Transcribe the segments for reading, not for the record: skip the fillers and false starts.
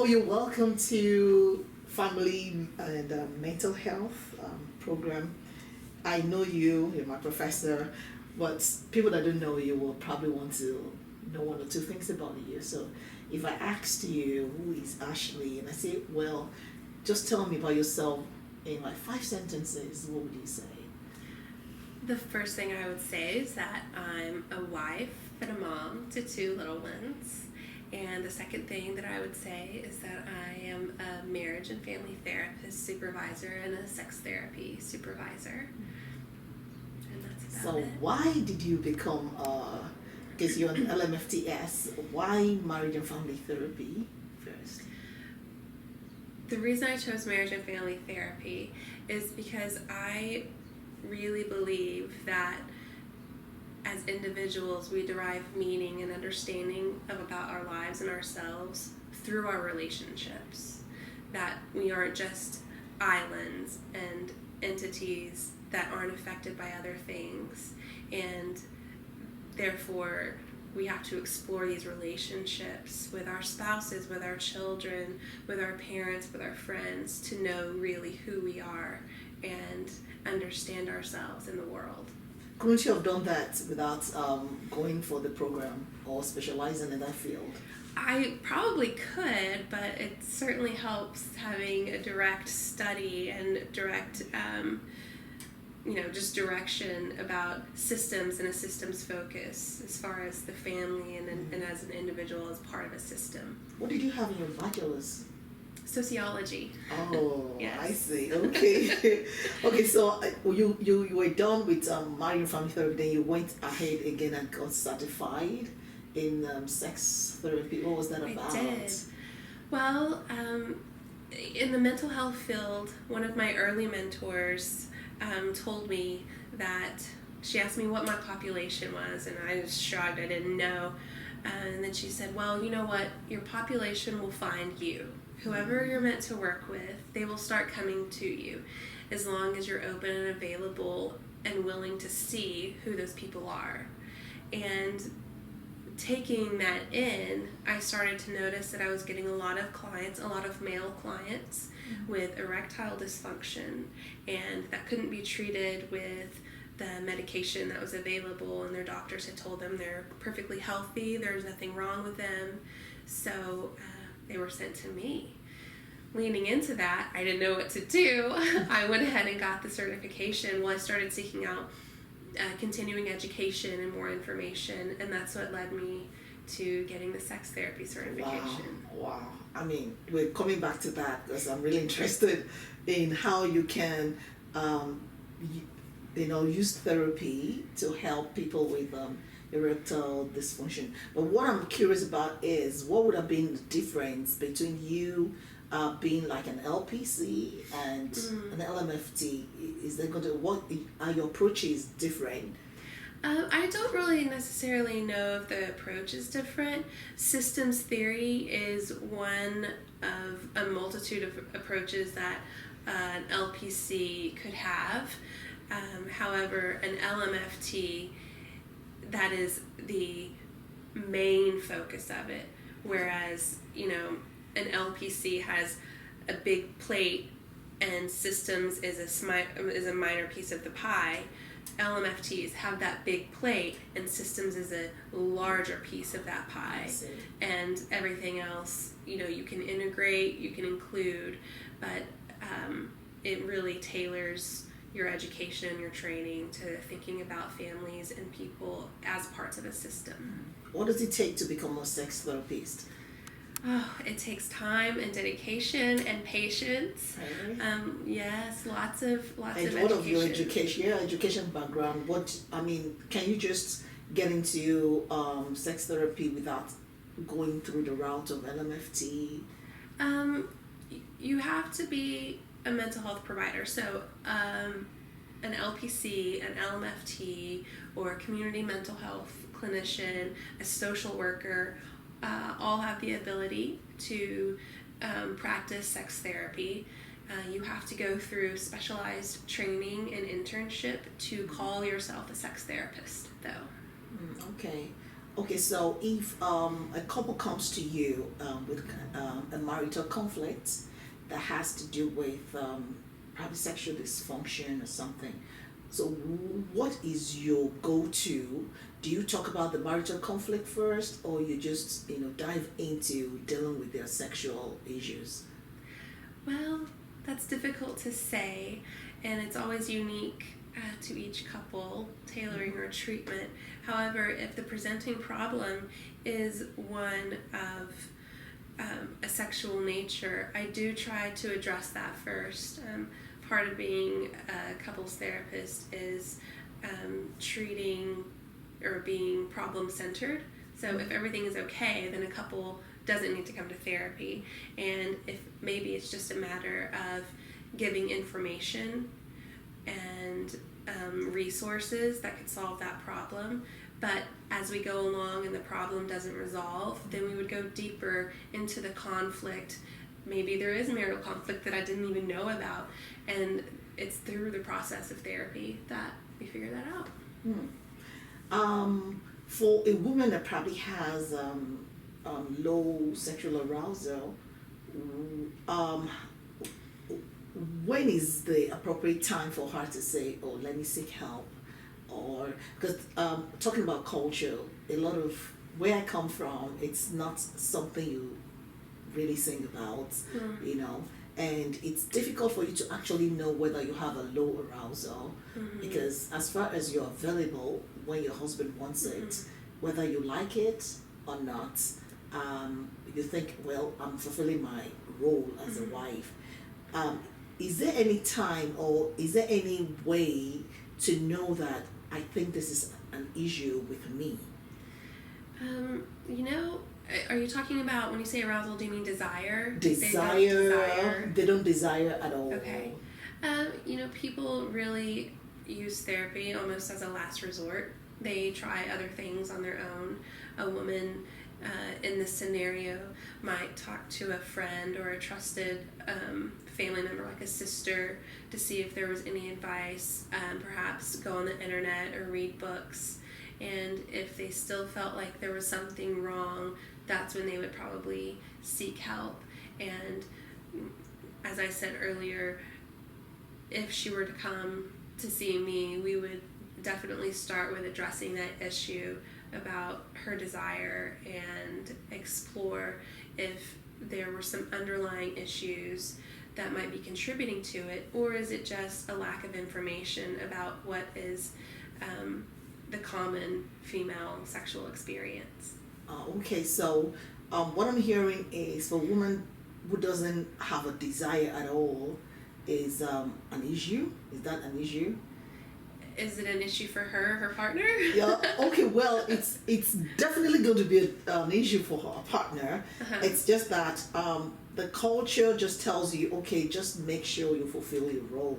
Oh, you're welcome to Family and Mental Health program. I know you, you're my professor, but people that don't know you will probably want to know one or two things about you. So if I asked you, who is Ashley, and I say, well, just tell me about yourself in like 5 sentences, what would you say? The first thing I would say is that I'm a wife and a mom to two little ones. And the second thing that I would say is that I am a marriage and family therapist supervisor and a sex therapy supervisor. And that's about So it. why did you become, because you're an LMFTS, why marriage and family therapy first? The reason I chose marriage and family therapy is because I really believe that as individuals we derive meaning and understanding about our lives and ourselves through our relationships. That we aren't just islands and entities that aren't affected by other things, and therefore we have to explore these relationships with our spouses, with our children, with our parents, with our friends, to know really who we are and understand ourselves in the world. Couldn't you have done that without going for the program or specializing in that field? I probably could, but it certainly helps having a direct study and direct, just direction about systems and a systems focus as far as the family and as an individual as part of a system. What did you have in your bachelor's? Sociology. Oh, Yes. I see. Okay. Okay, so you were done with marriage and family therapy, then you went ahead again and got certified in sex therapy. What was that about? I did. Well, in the mental health field, one of my early mentors told me that she asked me what my population was, and I just shrugged. I didn't know. And then she said, well, you know what? Your population will find you. Whoever you're meant to work with, they will start coming to you as long as you're open and available and willing to see who those people are. And taking that in, I started to notice that I was getting a lot of clients, a lot of male clients with erectile dysfunction, and that couldn't be treated with the medication that was available, and their doctors had told them they're perfectly healthy, there's nothing wrong with them. So they were sent to me. Leaning into that, I didn't know what to do. I went ahead and got the certification. Well, I started seeking out continuing education and more information, and that's what led me to getting the sex therapy certification. Wow. I mean, we're coming back to that because I'm really interested in how you can, use therapy to help people with erectile dysfunction. But what I'm curious about is what would have been the difference between you being like an LPC and an LMFT? Is there going to, what are your approaches different? I don't really necessarily know if the approach is different. Systems theory is one of a multitude of approaches that an LPC could have. However, an LMFT, that is the main focus of it, whereas, an LPC has a big plate and systems is a minor piece of the pie. LMFTs have that big plate and systems is a larger piece of that pie. And everything else, you can integrate, you can include, but it really tailors your education and your training to thinking about families and people as parts of a system. What does it take to become a sex therapist? Oh, it takes time and dedication and patience. Really? Yes, lots of And what of your education background? Can you just get into sex therapy without going through the route of LMFT? You have to be a mental health provider. So an LPC, an LMFT, or a community mental health clinician, a social worker, all have the ability to practice sex therapy. You have to go through specialized training and internship to call yourself a sex therapist, though. Okay, so if a couple comes to you with a marital conflict that has to do with probably sexual dysfunction or something. So, what is your go-to? Do you talk about the marital conflict first, or you just dive into dealing with their sexual issues? Well, that's difficult to say, and it's always unique to each couple, tailoring our treatment. However, if the presenting problem is one of a sexual nature, I do try to address that first. Part of being a couples therapist is treating or being problem-centered. So if everything is okay, then a couple doesn't need to come to therapy. And if maybe it's just a matter of giving information and resources that could solve that problem. But as we go along and the problem doesn't resolve, then we would go deeper into the conflict. Maybe there is marital conflict that I didn't even know about, and it's through the process of therapy that we figure that out. For a woman that probably has low sexual arousal, when is the appropriate time for her to say, "Oh, let me seek help"? Or because talking about culture, a lot of where I come from, it's not something you really sing about, and it's difficult for you to actually know whether you have a low arousal, because as far as you're available when your husband wants it, whether you like it or not, you think, well, I'm fulfilling my role as a wife. Is there any time or is there any way to know that I think this is an issue with me? Are you talking about, when you say arousal, do you mean desire? Desire. They don't desire at all. Okay. People really use therapy almost as a last resort. They try other things on their own. A woman in this scenario might talk to a friend or a trusted family member, like a sister, to see if there was any advice, perhaps go on the internet or read books. And if they still felt like there was something wrong, that's when they would probably seek help. And as I said earlier, if she were to come to see me, we would definitely start with addressing that issue about her desire and explore if there were some underlying issues that might be contributing to it, or is it just a lack of information about what is the common female sexual experience. Okay, so what I'm hearing is for a woman who doesn't have a desire at all is an issue. Is that an issue? Is it an issue for her partner? Yeah. Okay. Well, it's definitely going to be an issue for her partner. It's just that the culture just tells you, okay, just make sure you fulfill your role,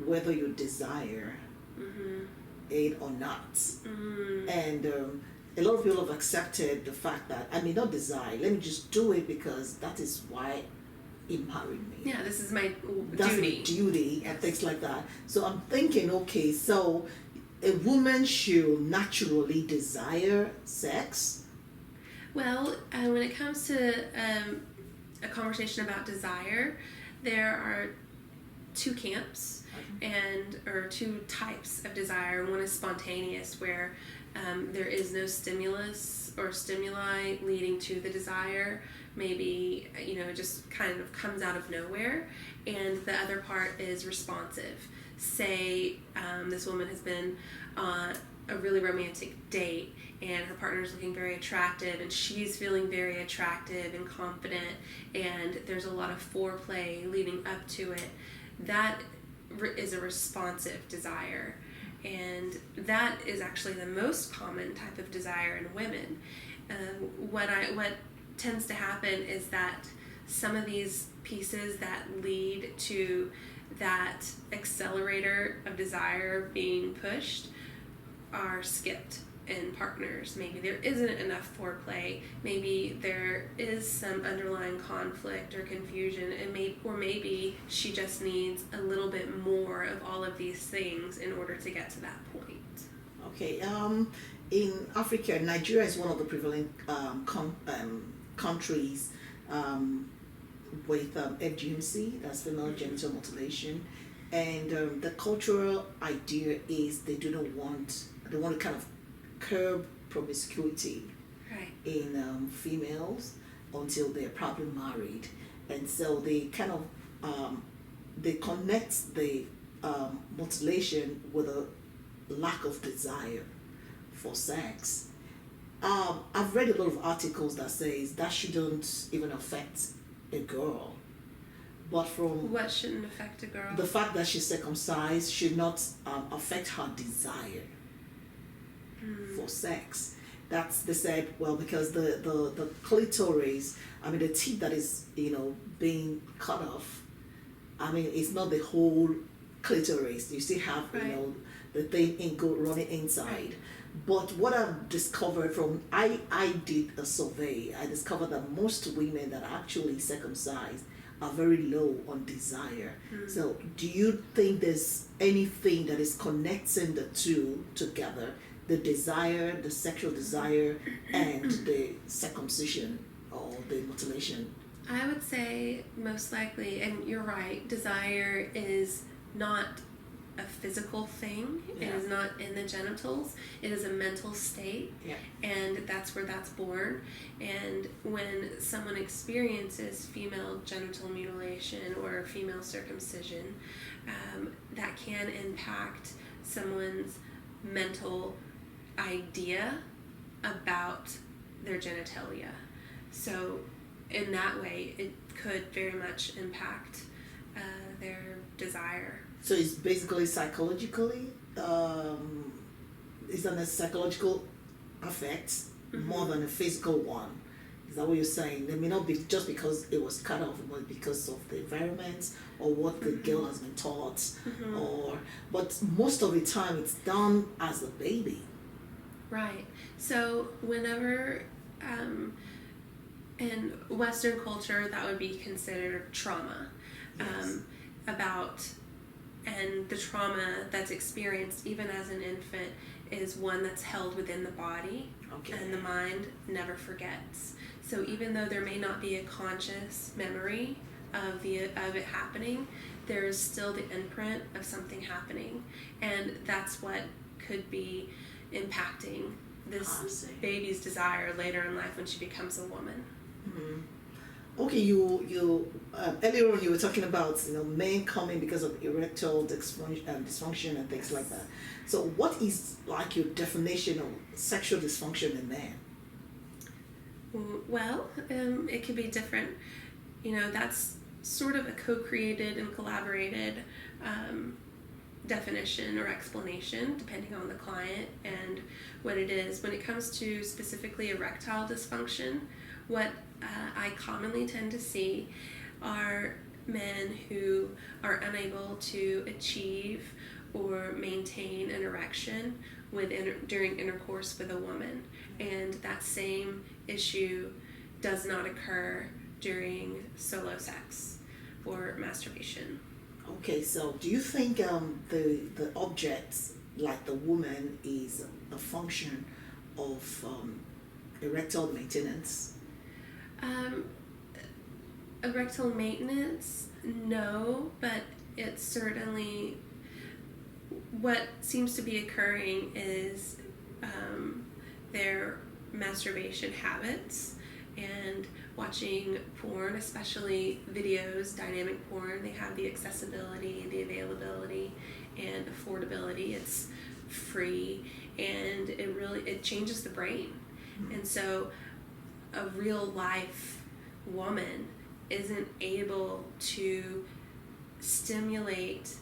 whether you desire it or not. And a lot of people have accepted the fact that I may not desire. Let me just do it because that is why he married me. Yeah, this is my That's duty. my duty and things like that. So I'm thinking, okay, so a woman should naturally desire sex. Well, when it comes to a conversation about desire, there are two camps or two types of desire. One is spontaneous, where there is no stimulus or stimuli leading to the desire. Maybe, it just kind of comes out of nowhere. And the other part is responsive. Say this woman has been on a really romantic date and her partner is looking very attractive and she's feeling very attractive and confident, and there's a lot of foreplay leading up to it. That is a responsive desire, and that is actually the most common type of desire in women. What tends to happen is that some of these pieces that lead to that accelerator of desire being pushed are skipped in partners. Maybe there isn't enough foreplay, maybe there is some underlying conflict or confusion, and maybe she just needs a little bit more of all of these things in order to get to that point. Okay, in Africa, Nigeria is one of the prevalent countries with FGMC, that's female genital mutilation, and the cultural idea is they want to kind of curb promiscuity Right. in females until they're probably married, and so they kind of they connect the mutilation with a lack of desire for sex. I've read a lot of articles that says that shouldn't even affect a girl, but from What shouldn't affect a girl? the fact that she's circumcised should not affect her desire for sex. That's they said, well, because the clitoris, I mean the tip that is being cut off, I mean it's not the whole clitoris. You still have Right. the thing running inside. But what I've discovered from I did a survey, I discovered that most women that are actually circumcised are very low on desire. So do you think there's anything that is connecting the two together? The desire, the sexual desire, and the circumcision or the mutilation? I would say most likely, and you're right, desire is not a physical thing. Yeah. It is not in the genitals. It is a mental state, Yeah. and that's where that's born. And when someone experiences female genital mutilation or female circumcision, that can impact someone's mental idea about their genitalia. So in that way, it could very much impact their desire. So it's basically psychologically, it's a psychological effect more than a physical one. Is that what you're saying? It may not be just because it was cut off, but because of the environment or what the girl has been taught, but most of the time it's done as a baby. Right. So whenever in Western culture that would be considered trauma, Yes. and the trauma that's experienced even as an infant is one that's held within the body, Okay. and the mind never forgets. So even though there may not be a conscious memory of it happening, there is still the imprint of something happening, and that's what could be impacting this I see. baby's desire later in life when she becomes a woman. Okay, you earlier on you were talking about men coming because of erectile dysfunction and things like that. So what is like your definition of sexual dysfunction in men? Well, it could be different. That's sort of a co-created and collaborated definition or explanation depending on the client and what it is. When it comes to specifically erectile dysfunction, what I commonly tend to see are men who are unable to achieve or maintain an erection during intercourse with a woman, and that same issue does not occur during solo sex or masturbation. Okay, so do you think the objects like the woman is a function of erectile maintenance? Erectile maintenance, no, but it's certainly what seems to be occurring is their masturbation habits and watching porn, especially videos, dynamic porn. They have the accessibility, the availability, and affordability. It's free, and it changes the brain. And so a real life woman isn't able to stimulate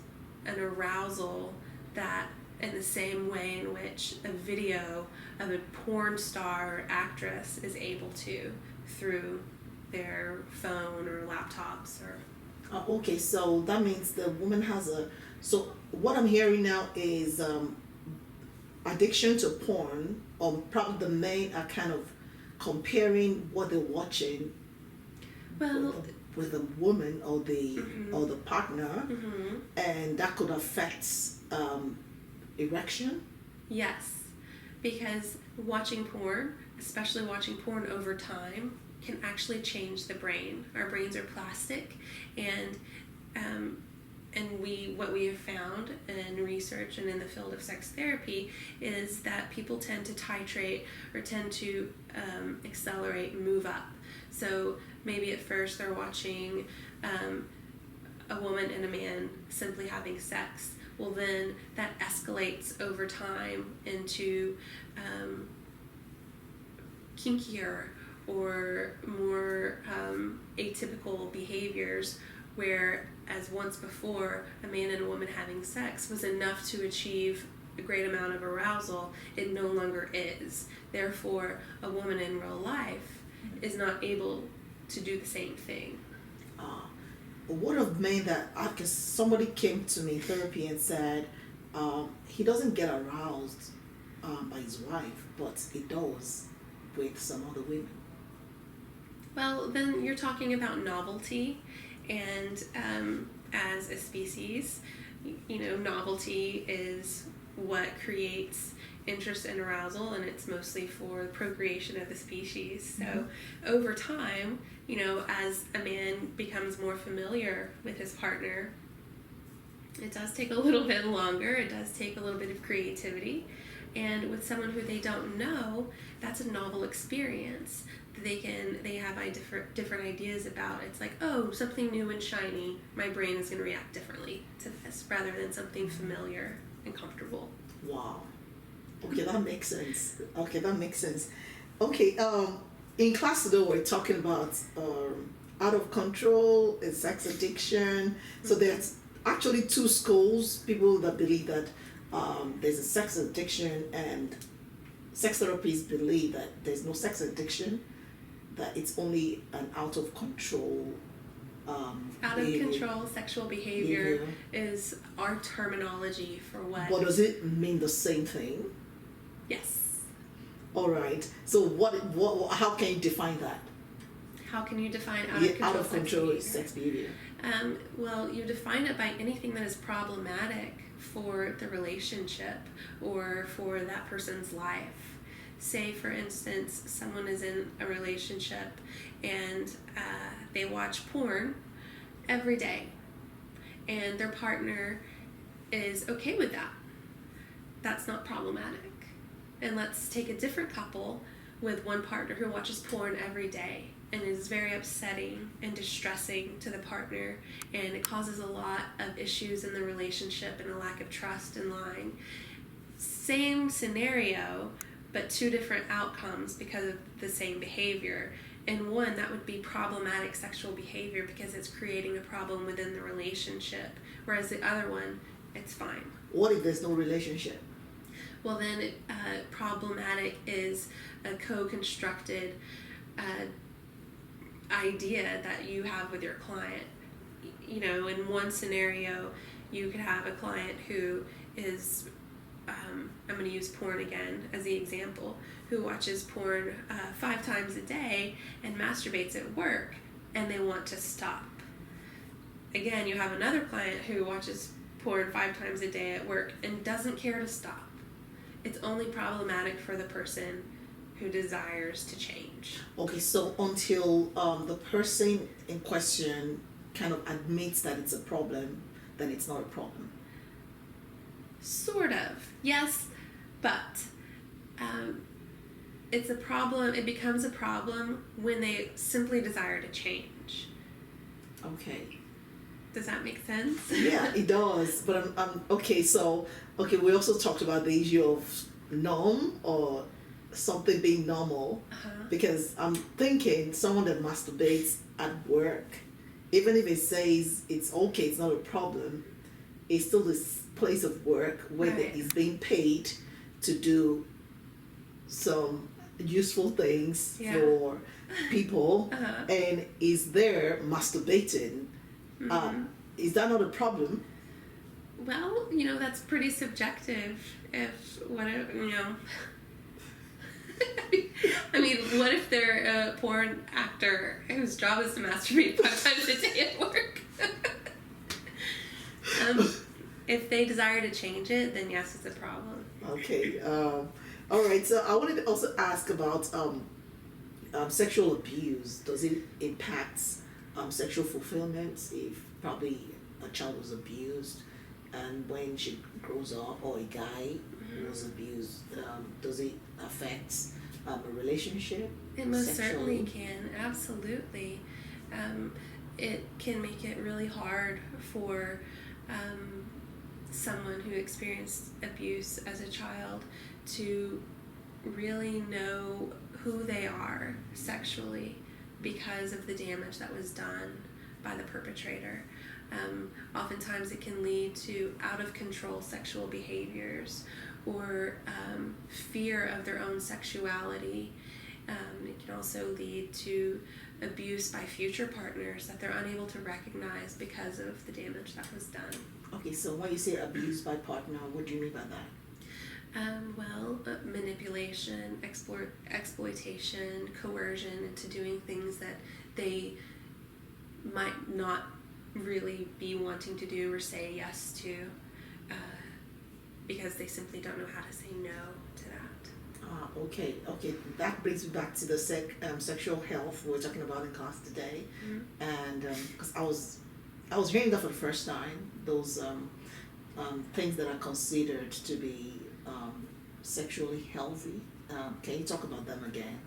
an arousal that in the same way in which a video of a porn star or actress is able to through their phone or laptops or Okay, so that means the woman has so what I'm hearing now is addiction to porn, or probably the men are kind of comparing what they're watching with the woman or the partner, and that could affect erection. Yes, because watching porn, especially watching porn over time, can actually change the brain. Our brains are plastic, and what we have found in research and in the field of sex therapy is that people tend to titrate or tend to accelerate, move up. So maybe at first they're watching a woman and a man simply having sex. Well, then that escalates over time into kinkier or more atypical behaviors, where as once before a man and a woman having sex was enough to achieve a great amount of arousal, it no longer is. Therefore, a woman in real life is not able to do the same thing. What of men that, because somebody came to me in therapy and said he doesn't get aroused by his wife, but he does with some other women? Well, then you're talking about novelty, and as a species, novelty is what creates interest and arousal, and it's mostly for the procreation of the species. So over time, as a man becomes more familiar with his partner, it does take a little bit longer, it does take a little bit of creativity, and with someone who they don't know, that's a novel experience. They have different ideas about. It's like, oh, something new and shiny, my brain is going to react differently to this rather than something familiar and comfortable. Wow. Okay, that makes sense. Okay, in class today we're talking about out of control and sex addiction. So there's actually two schools, people that believe that there's a sex addiction, and sex therapists believe that there's no sex addiction, that it's only an out of control control sexual behavior is our terminology for what. But does it mean the same thing? Yes. All right. So what how can you define that? How can you define out of control sex behavior? Well, you define it by anything that is problematic for the relationship or for that person's life. Say, for instance, someone is in a relationship and they watch porn every day, and their partner is okay with that. That's not problematic. And let's take a different couple with one partner who watches porn every day, and it is very upsetting and distressing to the partner, and it causes a lot of issues in the relationship and a lack of trust and lying. Same scenario, but two different outcomes because of the same behavior. And one, that would be problematic sexual behavior because it's creating a problem within the relationship, whereas the other one, it's fine. What if there's no relationship? Well, then problematic is a co-constructed idea that you have with your client. In one scenario, you could have a client who is, I'm going to use porn again as the example, who watches porn 5 times a day and masturbates at work, and they want to stop. Again, you have another client who watches porn 5 times a day at work and doesn't care to stop. It's only problematic for the person who desires to change. Okay, so until the person in question kind of admits that it's a problem, then it's not a problem. Sort of, yes, but it's a problem. It becomes a problem when they simply desire to change. Okay. Does that make sense? Yeah, it does. But okay. We also talked about the issue of norm or something being normal, because I'm thinking someone that masturbates at work, even if it says it's okay, it's not a problem, it's still this place of work where he's being paid to do some useful things for people, and is there masturbating. Is that not a problem? Well, that's pretty subjective. What if they're a porn actor whose job is to masturbate 5 times a day at work? If they desire to change it, then yes, it's a problem. Okay. All right. So I wanted to also ask about sexual abuse, does it impact sexual fulfillment if probably a child was abused and when she grows up, or a guy who was abused, does it affect a relationship? It most sexually? certainly can, absolutely. It can make it really hard for someone who experienced abuse as a child to really know who they are sexually because of the damage that was done by the perpetrator. Oftentimes it can lead to out of control sexual behaviors or fear of their own sexuality. It can also lead to abuse by future partners that they're unable to recognize because of the damage that was done. Okay, so when you say abuse by partner, what do you mean by that? Manipulation, exploitation, coercion into doing things that they might not really be wanting to do or say yes to because they simply don't know how to say no to that. Okay. That brings me back to the sexual health we were talking about in class today, and because I was hearing that for the first time, those things that are considered to be sexually healthy. Can you talk about them again?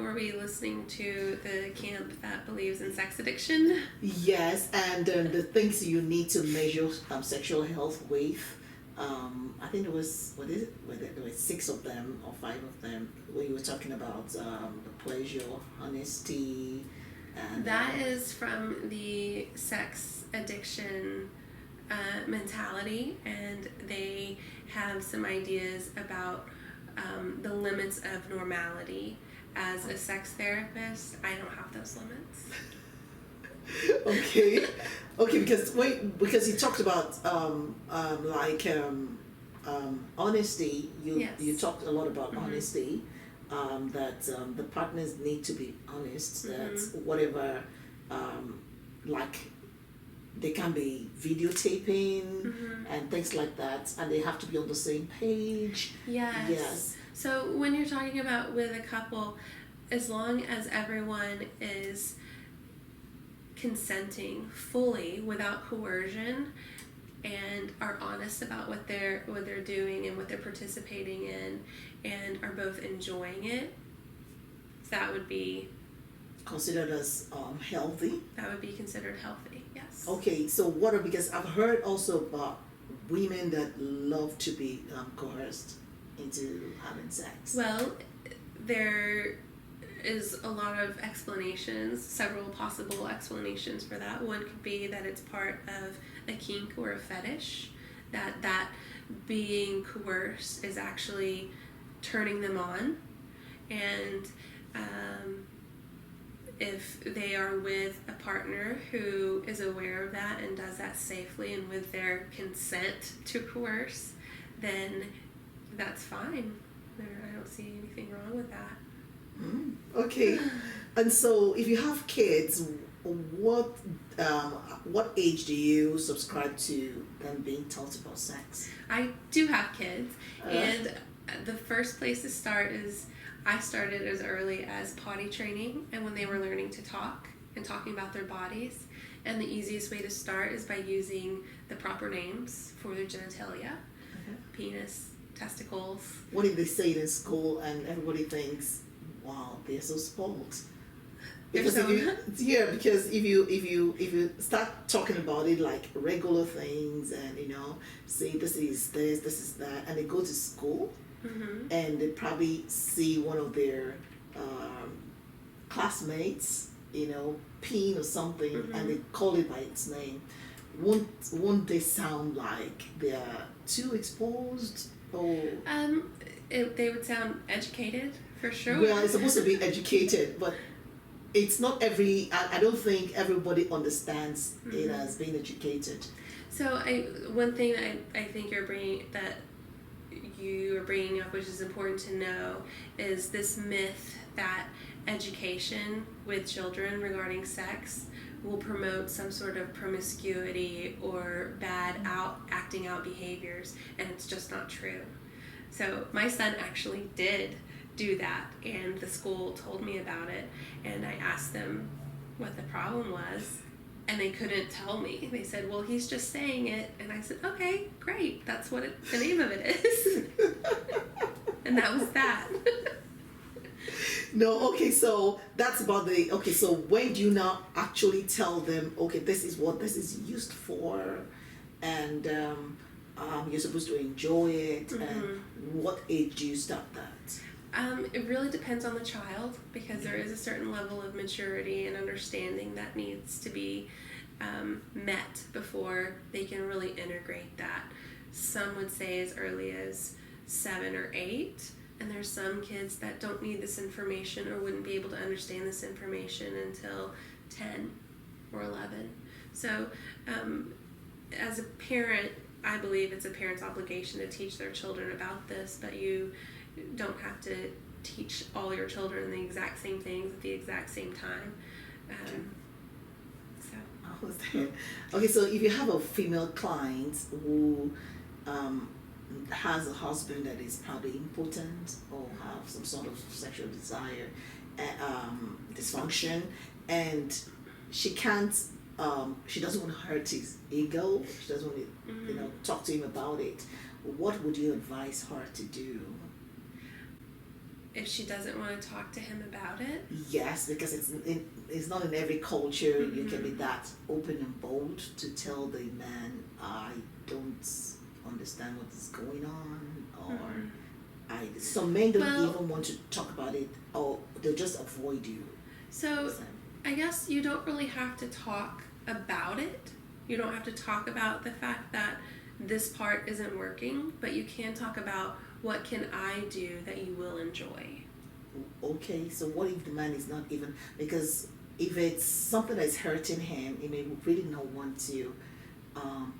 Were we listening to the camp that believes in sex addiction? Yes, and the things you need to measure sexual health with. I think there was, there were 6 of them or 5 of them where you were talking about the pleasure, honesty, and that is from the sex addiction mentality, and they have some ideas about the limits of normality. As a sex therapist, I don't have those limits. Okay, because you talked about honesty. You talked a lot about honesty. That the partners need to be honest. That whatever, they can be videotaping and things like that, and they have to be on the same page. Yes. So when you're talking about with a couple, as long as everyone is consenting fully without coercion and are honest about what they're doing and what they're participating in and are both enjoying it, that would be considered as healthy. That would be considered healthy. Yes. Okay, so because I've heard also about women that love to be coerced into having sex. Well, there is a lot of explanations, several possible explanations for that. One could be that it's part of a kink or a fetish, that being coerced is actually turning them on, and if they are with a partner who is aware of that and does that safely and with their consent to coerce, then that's fine. I don't see anything wrong with that. Okay, and so if you have kids, what age do you subscribe to them being taught about sex? I do have kids, and the first place to start is I started as early as potty training and when they were learning to talk and talking about their bodies. And the easiest way to start is by using the proper names for their genitalia, penis, testicles. What if they say it in school and everybody thinks, wow, they're so spoiled? Because if you start talking about it like regular things and say this is this, this is that, and they go to school and they probably see one of their classmates, peeing or something, and they call it by its name, won't they sound like they're too exposed? Or they would sound educated for sure. Well, it's supposed to be educated, but it's not I don't think everybody understands it as being educated. So one thing that I think you are bringing up, which is important to know, is this myth that education with children regarding sex will promote some sort of promiscuity or bad acting out behaviors, and it's just not true. So my son actually did do that, and the school told me about it, and I asked them what the problem was, and they couldn't tell me. They said, well, he's just saying it, and I said, okay, great, that's what the name of it is. And that was that. No, okay, so that's about okay, so when do you now actually tell them, okay, this is what this is used for, and you're supposed to enjoy it, and what age do you start that? It really depends on the child, because there is a certain level of maturity and understanding that needs to be met before they can really integrate that. Some would say as early as 7 or 8, and there's some kids that don't need this information or wouldn't be able to understand this information until 10 or 11. So as a parent, I believe it's a parent's obligation to teach their children about this, but you don't have to teach all your children the exact same things at the exact same time. Okay, so if you have a female client who has a husband that is probably impotent or have some sort of sexual desire, dysfunction, and she can't, she doesn't want to hurt his ego, she doesn't want to, talk to him about it, what would you advise her to do? If she doesn't want to talk to him about it? Yes, because it's not in every culture you can be that open and bold to tell the man, I don't understand what is going on, or some men don't even want to talk about it, or they'll just avoid you. So I guess you don't really have to talk about it. You don't have to talk about the fact that this part isn't working, but you can talk about what can I do that you will enjoy. Okay, so what if the man is not even, because if it's something that's hurting him, he may really not want to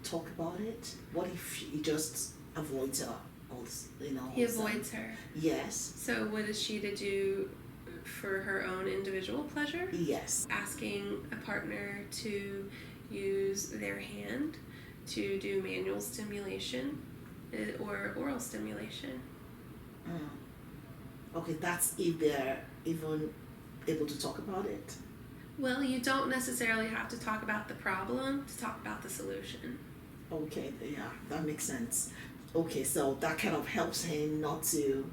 talk about it. What if he just avoids her? He avoids her. Yes. So what is she to do for her own individual pleasure? Yes. Asking a partner to use their hand to do manual stimulation or oral stimulation. Okay, that's if they're even able to talk about it. Well, you don't necessarily have to talk about the problem to talk about the solution. Okay, yeah, that makes sense. Okay, so that kind of helps him not to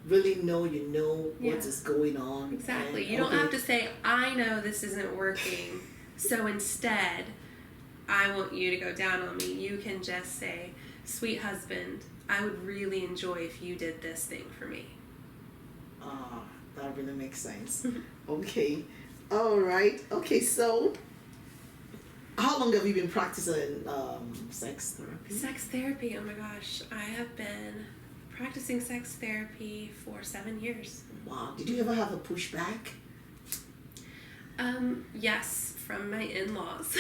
really know what is going on. Exactly. You don't have to say, I know this isn't working, so instead, I want you to go down on me. You can just say, sweet husband, I would really enjoy if you did this thing for me. That really makes sense. Okay. All right. Okay, so how long have you been practicing sex therapy? Sex therapy, oh my gosh. I have been practicing sex therapy for 7 years. Wow. Did you ever have a pushback? Yes, from my in-laws.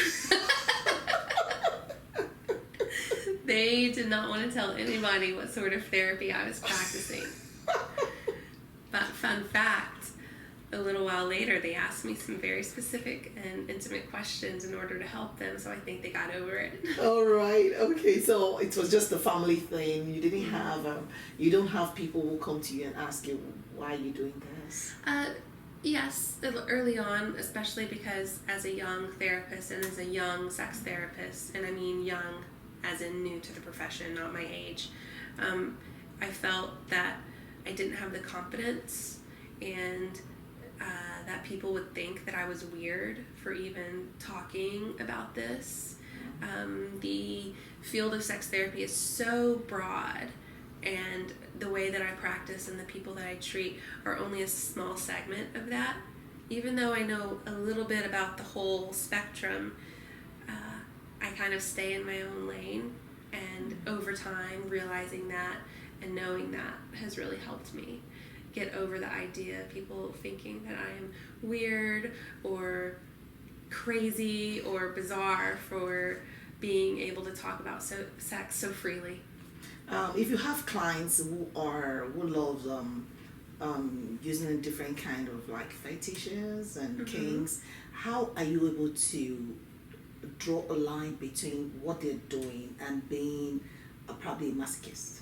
They did not want to tell anybody what sort of therapy I was practicing. But fun fact, a little while later they asked me some very specific and intimate questions in order to help them, so I think they got over it. All right. Okay, so it was just a family thing. You didn't have you don't have people who come to you and ask you, why are you doing this? Yes, early on, especially because as a young therapist and as a young sex therapist, and I mean young as in new to the profession, not my age, I felt that I didn't have the confidence, and that people would think that I was weird for even talking about this. The field of sex therapy is so broad, and the way that I practice and the people that I treat are only a small segment of that. Even though I know a little bit about the whole spectrum, I kind of stay in my own lane, and over time realizing that and knowing that has really helped me get over the idea of people thinking that I am weird or crazy or bizarre for being able to talk about sex so freely. If you have clients who love using a different kind of like fetishes and kinks, how are you able to draw a line between what they're doing and being probably a masochist?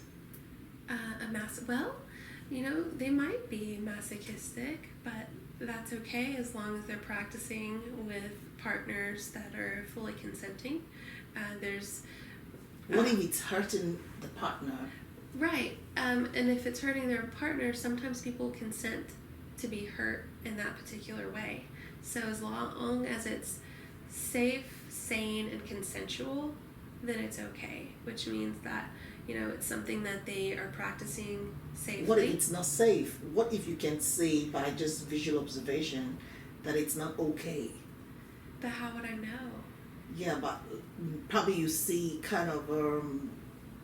They might be masochistic, but that's okay as long as they're practicing with partners that are fully consenting. There's What if it's hurting the partner? Right, and if it's hurting their partner, sometimes people consent to be hurt in that particular way. So as long as it's safe, sane, and consensual, then it's okay, which means that it's something that they are practicing safely. What if it's not safe? What if you can see by just visual observation that it's not okay? But how would I know? Yeah, but probably you see kind of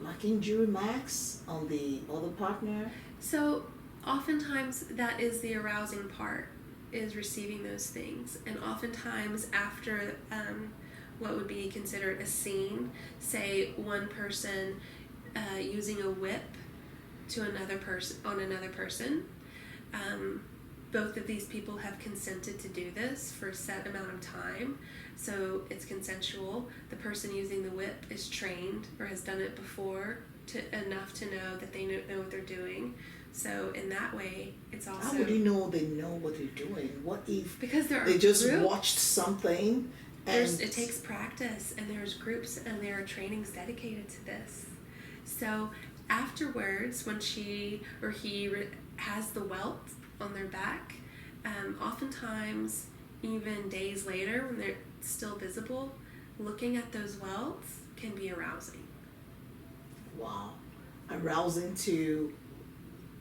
like injury marks on the other partner. So oftentimes that is the arousing part, is receiving those things. And oftentimes after what would be considered a scene, say one person using a whip to another person, both of these people have consented to do this for a set amount of time, so it's consensual. The person using the whip is trained or has done it before enough to know that they know what they're doing. So in that way, it's also... How would you know they know what they're doing? What if because there are they just groups. watched something and... It takes practice, and there's groups and there are trainings dedicated to this. So afterwards, when she or he has the welt on their back, oftentimes even days later when they're still visible, looking at those welts can be arousing. Wow. Arousing to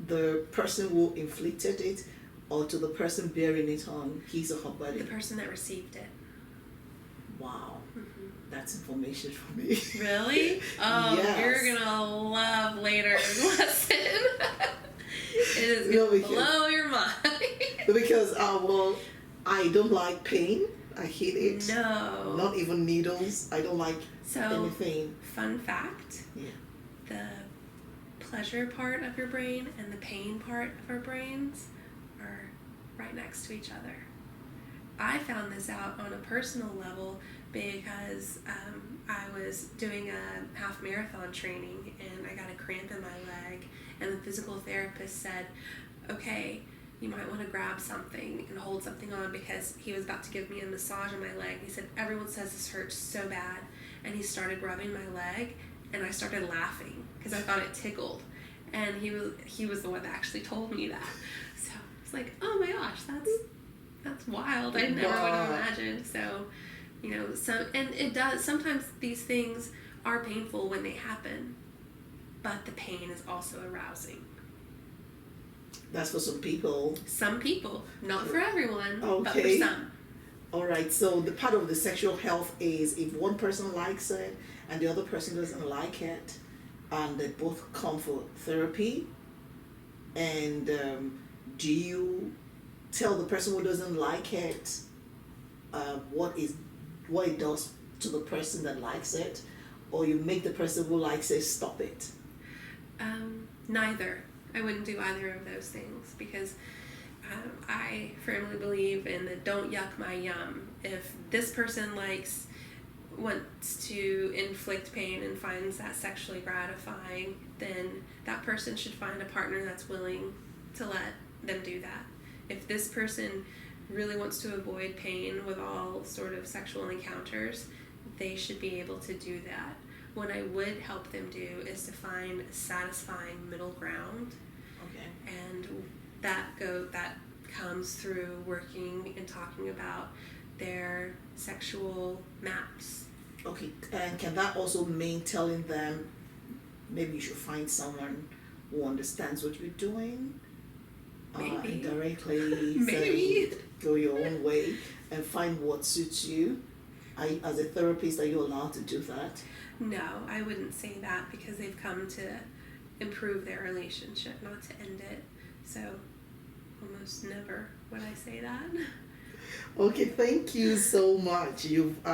the person who inflicted it or to the person bearing it on his or her body? The person that received it. Wow. Mm-hmm. That's information for me. Really? Oh, yes. You're gonna love later lesson. It is gonna blow your mind. Because I don't like pain. I hate it. No. Not even needles. I don't like anything. Fun fact. Yeah. The pleasure part of your brain and the pain part of our brains are right next to each other. I found this out on a personal level because I was doing a half marathon training and I got a cramp in my leg, and the physical therapist said, okay, you might want to grab something and hold something on, because he was about to give me a massage on my leg. He said, everyone says this hurts so bad, and he started rubbing my leg and I started laughing because I thought it tickled, and he was the one that actually told me that. So it's like, oh my gosh, that's wild. I never would have imagined. So, and it does, sometimes these things are painful when they happen, but the pain is also arousing. That's for some people. Some people, not for everyone, okay. But for some. All right, so the part of the sexual health is if one person likes it and the other person doesn't like it, and they both come for therapy, and do you tell the person who doesn't like it what it does to the person that likes it, or you make the person who likes it stop it? Neither. I wouldn't do either of those things, because I firmly believe in the don't yuck my yum. If this person wants to inflict pain and finds that sexually gratifying, then that person should find a partner that's willing to let them do that. If this person really wants to avoid pain with all sort of sexual encounters, they should be able to do that. What I would help them do is to find a satisfying middle ground. Okay. And that comes through working and talking about their sexual maps. Okay, and can that also mean telling them maybe you should find someone who understands what you're doing? Maybe. Indirectly Maybe. say, go your own way and find what suits you. As a therapist, are you allowed to do that? No, I wouldn't say that, because they've come to improve their relationship, not to end it. So almost never would I say that. Okay, thank you so much. You've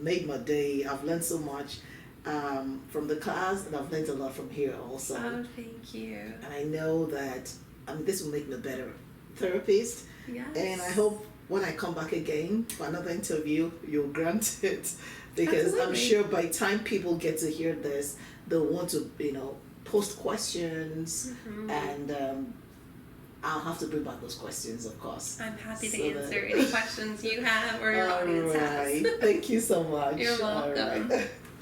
made my day. I've learned so much from the class, and I've learned a lot from here also. Oh, thank you. And I know that this will make me a better therapist. Yes. And I hope when I come back again for another interview, you'll grant it. Because Absolutely. I'm sure by the time people get to hear this, they'll want to, post questions, Mhm. and I'll have to bring back those questions, of course. I'm happy to So answer any questions you have or your audience has. Thank you so much. You're welcome. All right.